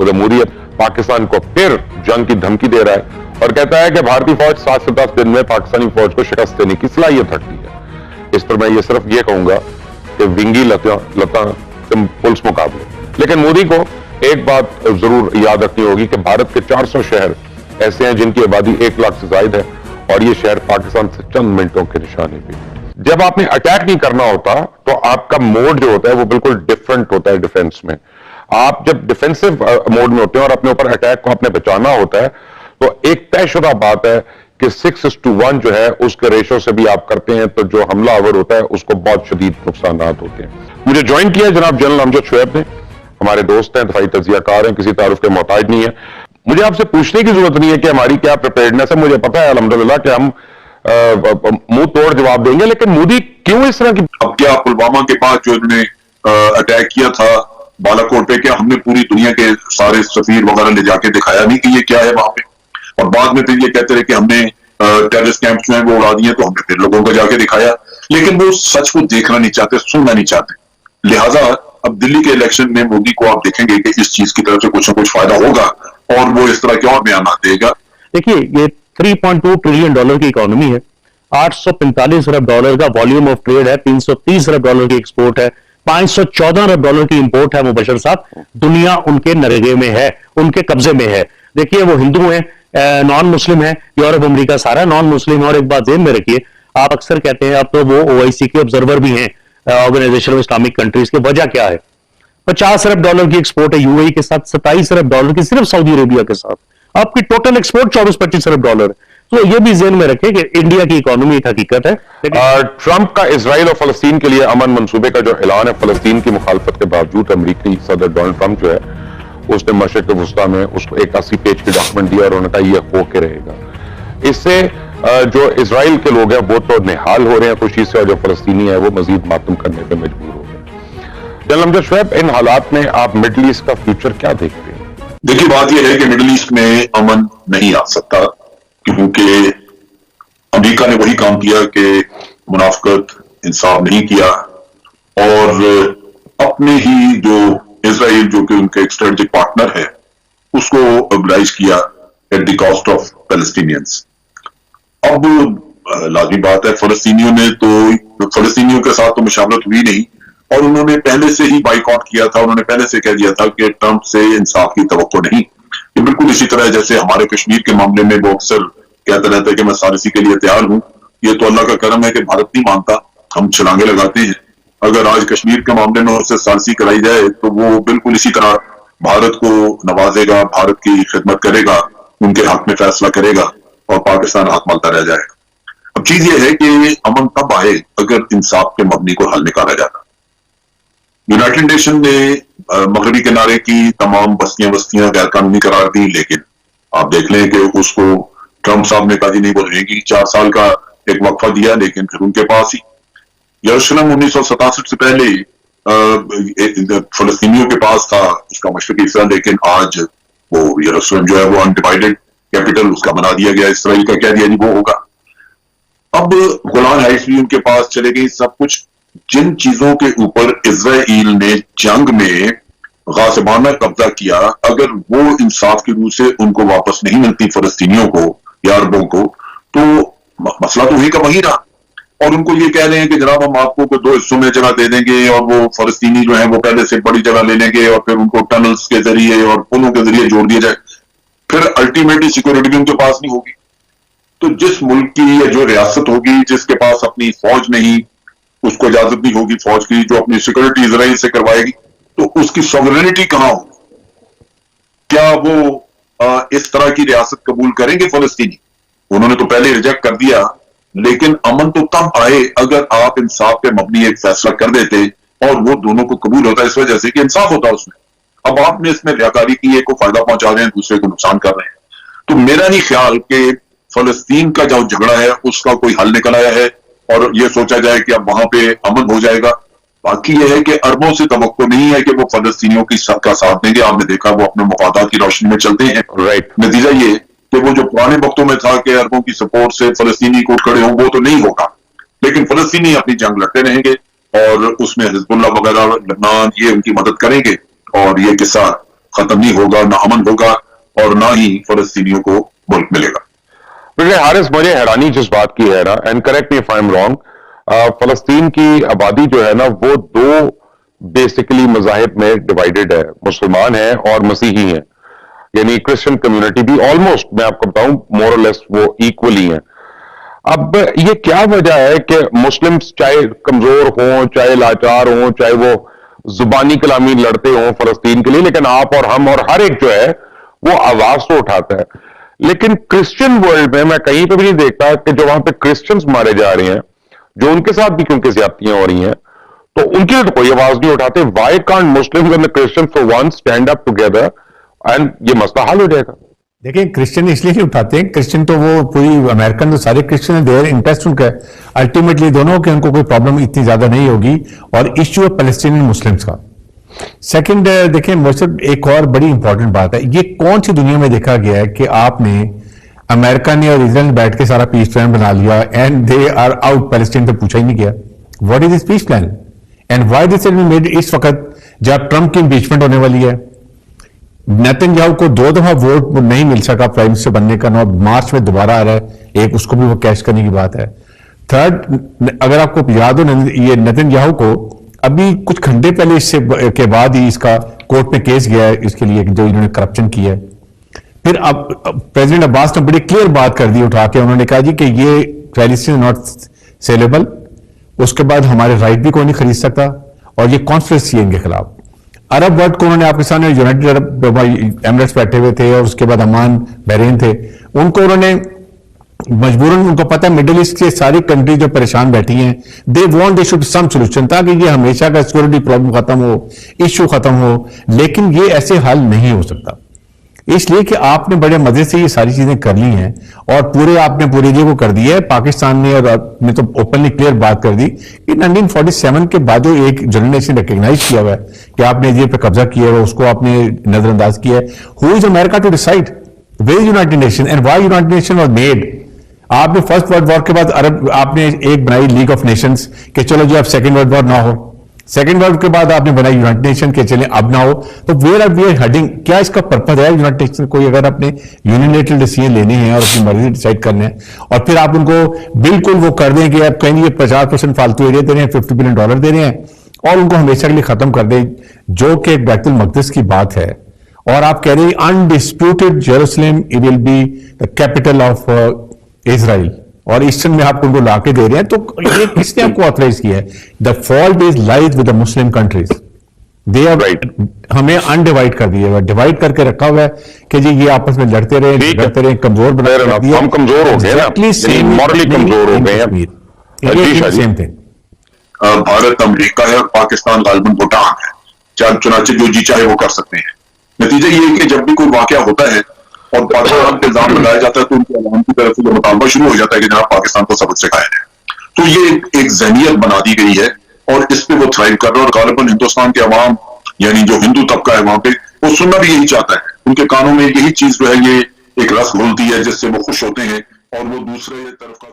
तो मोदी पाकिस्तान को फिर जंग की धमकी दे रहा है और कहता है कि भारतीय फौज 7 से 10 दिन में पाकिस्तानी फौज को शिकस्त देने की सलाहियत रखती है। इस पर मैं ये सिर्फ ये कहूंगा कि विंगी लता पुलिस मुकाबले। लेकिन मोदी को एक बात जरूर याद रखनी होगी कि भारत के 400 शहर ऐसे हैं जिनकी आबादी 1 लाख से ज्यादा है और ये शहर पाकिस्तान से चंद मिनटों के निशाने पे। जब आपने अटैक नहीं करना होता तो आपका मोड जो होता है वो बिल्कुल डिफरेंट होता है डिफेंस में। आप जब डिफेंसिव मोड में होते हैं और अपने ऊपर अटैक को आपने बचाना होता है तो एक तयशुदा बात है कि 6:1 जो है उसके रेशो से भी आप करते हैं तो जो हमलावर होता है उसको बहुत शदीद नुकसान होते हैं। मुझे ज्वाइन किया जनाब जनरल अमजद शुएब ने, हमारे दोस्त हैं, दफाई तजियाकार हैं, किसी तारुफ के मोहताज नहीं है। मुझे आपसे पूछने की जरूरत नहीं है कि हमारी क्या प्रिपेयर्डनेस है, मुझे पता है अल्हम्दुलिल्लाह कि हम मुंह तोड़ जवाब देंगे, लेकिन मोदी क्यों इस तरह की। अब क्या पुलवामा के बाद जो इन्होंने अटैक किया था बालाकोट पे, क्या हमने पूरी दुनिया के सारे सफीर वगैरह ले जाके दिखाया नहीं कि ये क्या है वहां पे, और बाद में फिर ये कहते रहे कि हमने टेररिस्ट कैंप जो है वो उड़ा दिए, तो हमने फिर लोगों को जाके दिखाया, लेकिन वो सच को देखना नहीं चाहते, सुनना नहीं चाहते। लिहाजा अब दिल्ली के इलेक्शन में मोदी को आप देखेंगे कि इस चीज की तरफ से कुछ ना कुछ फायदा होगा और वो इस तरह के और बयान देगा। देखिए ये 3.2 ट्रिलियन डॉलर की इकोनॉमी है, 845 अरब डॉलर का वॉल्यूम ऑफ ट्रेड है, 330 अरब डॉलर की एक्सपोर्ट है, 514 अरब डॉलर की इंपोर्ट है। मुबशर साहब, दुनिया उनके नरेगे में है, उनके कब्जे में है। देखिए वो हिंदू हैं, नॉन मुस्लिम है, यूरोप अमेरिका सारा नॉन मुस्लिम है। और एक बात ध्यान में रखिए, आप अक्सर कहते हैं अब तो वो OIC के ऑब्जर्वर भी हैं, ऑर्गेनाइजेशन ऑफ इस्लामिक कंट्रीज के। वजह क्या है? 50 अरब डॉलर की एक्सपोर्ट है UAE के साथ, 27 अरब डॉलर की सिर्फ सऊदी अरेबिया के साथ। आपकी टोटल एक्सपोर्ट 24-25 अरब डॉलर। तो ये भी ज़हन में रखें कि इंडिया की इकोनॉमी एक हकीकत है। ट्रंप का इजराइल और फलस्तीन के लिए अमन मंसूबे का जो ऐलान है, फलस्तीन की मुखालफत के बावजूद अमरीकी सदर डोनाल्ड ट्रंप जो है उसने मशरिक वुस्ता में उसको 81 पेज की डॉक्यूमेंट दिया और उन्होंने कहा यह हो के रहेगा। इससे जो इजराइल के लोग हैं वो तो निहाल हो रहे हैं खुशी से, और जो फलस्तीनी है वो मजीद मातम करने पर मजबूर हो गए। जनरल अमजद शुएब, इन हालात में आप मिडल ईस्ट का फ्यूचर क्या देखते हैं? देखिए बात यह है कि मिडिल ईस्ट में अमन नहीं आ सकता, क्योंकि अमेरिका ने वही काम किया कि मुनाफकत, इंसाफ नहीं किया और अपने ही जो इजराइल जो कि उनके स्ट्रेटेजिक पार्टनर है उसको मोबिलाइज किया at the cost of Palestinians. अब लाजमी बात है फलस्तीनियों ने तो फलस्तीनियों के साथ तो मुशावरत हुई नहीं और उन्होंने पहले से ही बाइकआउट किया था। उन्होंने पहले से कह दिया था कि ट्रंप से इंसाफ की तवक्को नहीं। ये बिल्कुल इसी तरह जैसे हमारे कश्मीर के मामले में वो अक्सर कहते रहते हैं कि मैं सालिसी के लिए तैयार हूं। ये तो अल्लाह का करम है कि भारत नहीं मानता, हम छलांगे लगाते हैं। अगर आज कश्मीर के मामले में उससे सालिसी कराई जाए तो वो बिल्कुल इसी तरह भारत को नवाजेगा, भारत की खिदमत करेगा, उनके हक में फैसला करेगा और पाकिस्तान हाथ मलता रह जाएगा। अब चीज ये है कि अमन तब आए अगर इंसाफ के मबनी को हल निकाला जाता। यूनाइटेड नेशन ने मगरबी किनारे की तमाम बस्तियां गैर कानूनी करार दी, लेकिन आप देख लें कि उसको ट्रंप साहब ने कहा जी नहीं बोलेंगी, 4 साल का एक वक्फा दिया, लेकिन फिर उनके पास ही यरूशलेम 1967 से पहले फलस्तीनियों के पास था उसका मशरकी हिस्सा, लेकिन आज वो यरूशलेम जो है वो अनडिवाइडेड कैपिटल उसका बना दिया गया। इसराइल का कह दिया जी वो होगा। अब गोलान हाइट्स भी उनके पास चले गई। सब कुछ जिन चीजों के ऊपर इजराइल ने जंग में गासिबाना कब्जा किया, अगर वो इंसाफ की रूह से उनको वापस नहीं मिलती फलस्तीनियों को या अरबों को, तो मसला तो वही का वही रहा। और उनको ये कह रहे हैं कि जनाब हम आपको 2 हिस्सों में जगह दे देंगे और वो फलस्तीनी जो है वो पहले से बड़ी जगह ले लेंगे और फिर उनको टनल्स के जरिए और पुलों के जरिए जोड़ दिया जाए। फिर अल्टीमेटली सिक्योरिटी भी उनके पास नहीं होगी। तो जिस मुल्क की या जो रियासत होगी जिसके पास अपनी फौज नहीं, उसको इजाजत नहीं होगी फौज की जो अपनी सिक्योरिटी इजराइल से करवाएगी, तो उसकी सॉवरेनिटी कहां होगी? क्या वो इस तरह की रियासत कबूल करेंगे फलस्तीनी? उन्होंने तो पहले रिजेक्ट कर दिया, लेकिन अमन तो तब आए अगर आप इंसाफ पे मबनी एक फैसला कर देते और वो दोनों को कबूल होता, इस वजह से कि इंसाफ होता उसमें। अब आपने इसमें रियाकारी की, एक को फायदा पहुंचा रहे हैं, दूसरे को नुकसान कर रहे हैं। तो मेरा नहीं ख्याल कि फलस्तीन का जो झगड़ा है उसका कोई हल निकल आया है और ये सोचा जाए कि अब वहां पे अमन हो जाएगा। बाकी यह है कि अरबों से तवक्को नहीं है कि वो फलस्तीनियों की सबका साथ देंगे। आपने देखा वो अपने मुफादात की रोशनी में चलते हैं। राइट। नतीजा ये कि वो जो पुराने वक्तों में था कि अरबों की सपोर्ट से फलस्तीनी को खड़े हों, वो तो नहीं होगा। लेकिन फलस्तीनी अपनी जंग लड़ते रहेंगे और उसमें हिजबुल्लाह वगैरह लबनान ये उनकी मदद करेंगे और ये किस्सा खत्म नहीं होगा, ना अमन होगा और ना ही फलस्तीनियों को मुल्क मिलेगा। देखिए हारिस, मुझे हैरानी जिस बात की है ना, and correct me if I am wrong, फलस्तीन की आबादी जो है ना वो दो बेसिकली मजाहिब में डिवाइडेड है, मुसलमान है और मसीही हैं, यानी क्रिश्चियन कम्युनिटी भी ऑलमोस्ट, मैं आपको बताऊं, मोर और लेस वो इक्वली हैं। अब ये क्या वजह है कि मुस्लिम्स चाहे कमजोर हों, चाहे लाचार हों, चाहे वो जुबानी कलामी लड़ते हों फलस्तीन के लिए, लेकिन आप और हम और हर एक जो है वो आवाज तो उठाता है। लेकिन क्रिश्चियन वर्ल्ड में मैं कहीं पे भी नहीं देखता कि जो वहां पे क्रिश्चियंस मारे जा रहे हैं, जो उनके साथ भी क्योंकि ज्यादतियां हो रही हैं, तो उनके लिए तो कोई आवाज नहीं उठाते। Why can't Muslims and the Christians for once stand up together and ये मसला हल हो जाएगा। देखिए क्रिश्चियन इसलिए नहीं उठाते हैं, क्रिश्चियन तो वो पूरी अमेरिकन तो सारे क्रिश्चियन है, देयर इंटरेस्ट उनका है अल्टीमेटली दोनों के, उनको कोई प्रॉब्लम इतनी ज्यादा नहीं होगी। और इश्यू है पैलेस्टीनियन मुस्लिम्स का। सेकंड देखिए मोहसिब, एक और बड़ी इंपॉर्टेंट बात है, ये कौन सी दुनिया में देखा गया है कि आपने अमेरिका ने और इजराइल ने बैठ के सारा पीस प्लान बना लिया and they are out, Palestine तो पूछा ही नहीं गया what is this peace plan and why this has been made इस वक्त जब ट्रंप की इंपीचमेंट होने वाली है। नेतन्याहू को 2 दफा वोट नहीं मिल सका प्राइम मिनिस्टर बनने का, 9 मार्च में दोबारा आ रहा है, एक उसको भी वो कैश करने की बात है। थर्ड, अगर आपको याद हो, ये नेतन्याहू को अभी कुछ घंटे पहले इससे के बाद ही इसका कोर्ट में केस गया है इसके लिए जो इन्होंने करप्शन की है। फिर अब प्रेसिडेंट अब्बास ने बड़ी क्लियर बात कर दी उठा के, उन्होंने कहा जी कि ये पैलेस्टीन नॉट सेलेबल, उसके बाद हमारे राइट भी कोई नहीं खरीद सकता और ये कॉन्फ्रेंस इनके खिलाफ। अरब वर्ल्ड को उन्होंने आपके सामने, यूनाइटेड अरब एमिरेट्स बैठे हुए थे और उसके बाद अमान बहरीन थे, उनको उन्होंने मजबूरन, उनको पता है मिडिल ईस्ट के सारी कंट्री जो परेशान बैठी हैं, they want they should some solution, ताकि ये हमेशा का सिक्योरिटी प्रॉब्लम खत्म हो, इश्यू खत्म हो। लेकिन ये ऐसे हल नहीं हो सकता, इसलिए कि आपने बड़े मजे से ये सारी चीजें कर ली हैं और पूरे आपने पूरे जी को कर दिया है। पाकिस्तान ने और ने तो ओपनली क्लियर बात कर दी कि 1947 के बाद जो एक जनरेशन रिकग्नाइज किया हुआ है कि आपने ये पे कब्जा किया है, उसको आपने नजरअंदाज किया है। Who is America to decide where United Nation and why United Nation was made. आपने फर्स्ट वर्ल्ड वॉर के बाद अरब आपने एक बनाई लीग ऑफ नेशंस कि चलो जी अब सेकेंड वर्ल्ड वॉर ना हो, सेकेंड वर्ल्ड के बाद आपने बनाई यूनाइटेड नेशन के चले अब ना हो, तो where are we are heading, क्या इसका पर्पज है यूनाइटेड नेशन? कोई अगर अपने यूनिलेटरल डिसीजन लेने हैं और अपनी मर्जी डिसाइड करने हैं और फिर आप उनको बिल्कुल वो कर दें कि आप कहेंगे ये 50% फालतू एरिया दे रहे हैं, $50 बिलियन दे रहे हैं और उनको हमेशा के लिए खत्म कर दें, जो कि एक बैतुल मक़दिस की बात है। और आप कह रहे हैं undisputed Jerusalem it will be the capital of Israel और ईस्टर्न में आप उनको लाके दे रहे हैं, तो ये किसने आपको ऑथराइज किया है? The fault is lies with the Muslim countries, they are right. हमें अनडिवाइड कर दिया, डिवाइड करके रखा हुआ है कि जी ये आपस में लड़ते रहे, कमजोर बना दिया। हम कमजोर हो गए, मॉरली कमजोर हो गए हैं। सेम थिंग भारत अमेरिका है और पाकिस्तान गालिबन भूटान है, चाहे चुनाचे जो जी चाहे वो कर सकते हैं। नतीजा ये है कि जब भी कोई वाकया होता है और पाकिस्तान पे इल्जाम लगाया जाता है तो उनके अवाम की तरफ से जो मुतालबा शुरू हो जाता है कि जनाब पाकिस्तान को सबक सिखाया है, तो ये एक जहनियत बना दी गई है और इस पे वो थ्राइव कर रहे हैं। और गालिबन हिंदुस्तान के अवाम यानी जो हिंदू तबका है वहां पे, वो सुनना भी यही चाहता है, उनके कानों में यही चीज जो है ये एक रस घुलती है जिससे वो खुश होते हैं और वो दूसरे तरफ का